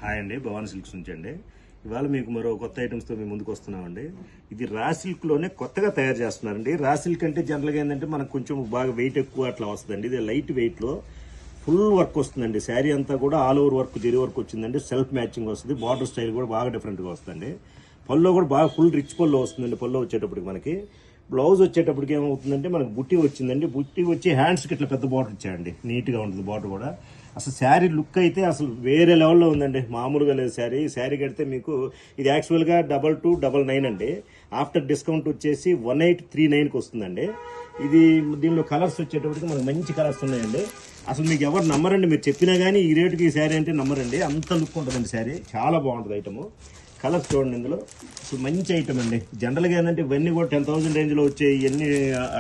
Hi అండి, Bhavani silks నుంచి అండి. ఇవాళ మీకు మరో కొత్త ఐటమ్స్తో మేము ముందుకు వస్తున్నామండి. ఇది రా సిల్క్లోనే కొత్తగా తయారు చేస్తున్నారండి. రా సిల్క్ అంటే జనరల్గా ఏంటంటే మనకు కొంచెం బాగా వెయిట్ ఎక్కువ అట్లా వస్తుందండి. ఇది లైట్ వెయిట్లో ఫుల్ వర్క్ వస్తుందండి. శారీ అంతా కూడా all over work, zari work వచ్చిందండి. సెల్ఫ్ మ్యాచింగ్ వస్తుంది. బార్డర్ స్టైల్ కూడా బాగా డిఫరెంట్గా వస్తుందండి. పళ్ళు కూడా బాగా ఫుల్ రిచ్ పళ్ళు వస్తుందండి. పళ్ళు వచ్చేటప్పటికి మనకి బ్లౌజ్ వచ్చేటప్పటికి ఏమవుతుందంటే మనకు బుట్టి వచ్చిందండి. బుట్టి వచ్చి హ్యాండ్స్కి ఇట్లా పెద్ద బార్డర్ ఇచ్చాయండి. నీట్గా ఉంటుంది బార్డర్ కూడా. అసలు శారీ లుక్ అయితే అసలు వేరే లెవెల్లో ఉందండి. మామూలుగా లేదు శారీ. శారీ కడితే మీకు ఇది యాక్చువల్గా 2299 అండి. ఆఫ్టర్ డిస్కౌంట్ వచ్చేసి 1839కి వస్తుందండి. ఇది దీనిలో కలర్స్ వచ్చేటప్పటికి మనకు మంచి కలర్స్ ఉన్నాయండి. అసలు మీకు ఎవరు నమ్మరండి, మీరు చెప్పినా కానీ ఈ రేటుకి ఈ శారీ అంటే నమ్మరండి. అంత లుక్ ఉంటుందండి శారీ. చాలా బాగుంటుంది ఐటము. కలర్స్ చూడండి ఇందులో. అసలు మంచి ఐటమ్ అండి. జనరల్గా ఏంటంటే ఇవన్నీ కూడా 10,000 రేంజ్లో వచ్చే ఇవన్నీ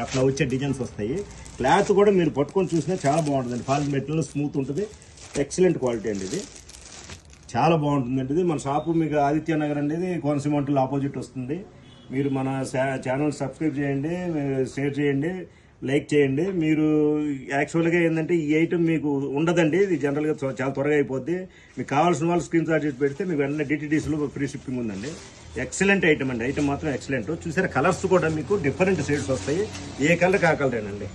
అట్లా వచ్చే డిజైన్స్ వస్తాయి. క్లాత్ కూడా మీరు పట్టుకొని చూసినా చాలా బాగుంటుందండి. ఫాలిన్ మెటీరియల్ స్మూత్ ఉంటుంది. ఎక్సలెంట్ క్వాలిటీ అండి. ఇది చాలా బాగుంటుందండి. ఇది మన షాపు మీకు ఆదిత్య నగర్ అనేది కోనసీమ హోటల్ ఆపోజిట్ వస్తుంది. మీరు మన ఛానల్ సబ్స్క్రైబ్ చేయండి, షేర్ చేయండి, లైక్ చేయండి. మీరు యాక్చువల్గా ఏంటంటే ఈ ఐటమ్ మీకు ఉండదండి. ఇది జనరల్గా చాలా త్వరగా అయిపోద్ది. మీకు కావాల్సిన వాళ్ళు స్క్రీన్ షాట్ చేసి పెడితే మీకు వెంటనే డిటిడిసిలో ఫ్రీ షిప్పింగ్ ఉందండి. ఎక్సలెంట్ ఐటమ్ అండి. ఐటమ్ మాత్రం ఎక్సలెంట్. చూసారా కలర్స్ కూడా మీకు డిఫరెంట్ షేడ్స్ వస్తాయి. ఏ కలర్ ఆ కలరేనండి.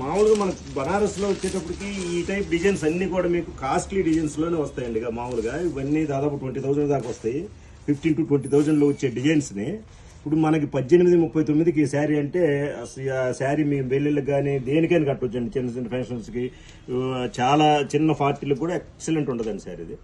మామూలుగా మనకు బనారస్లో వచ్చేటప్పటికి ఈ టైప్ డిజైన్స్ అన్నీ కూడా మీకు కాస్ట్లీ డిజైన్స్లోనే వస్తాయండి. మామూలుగా ఇవన్నీ దాదాపు 20,000 దాకా వస్తాయి. 15,000 to 20,000లో వచ్చే డిజైన్స్ని ఇప్పుడు మనకి 1839కి ఈ శారీ అంటే శారీ మీ పెళ్ళిళ్ళకి కానీ దేనికైనా కట్టొచ్చండి. చిన్న చిన్న ఫంక్షన్స్కి, చాలా చిన్న పార్టీలకు కూడా ఎక్సలెంట్ ఉంటుందండి శారీ ఇది.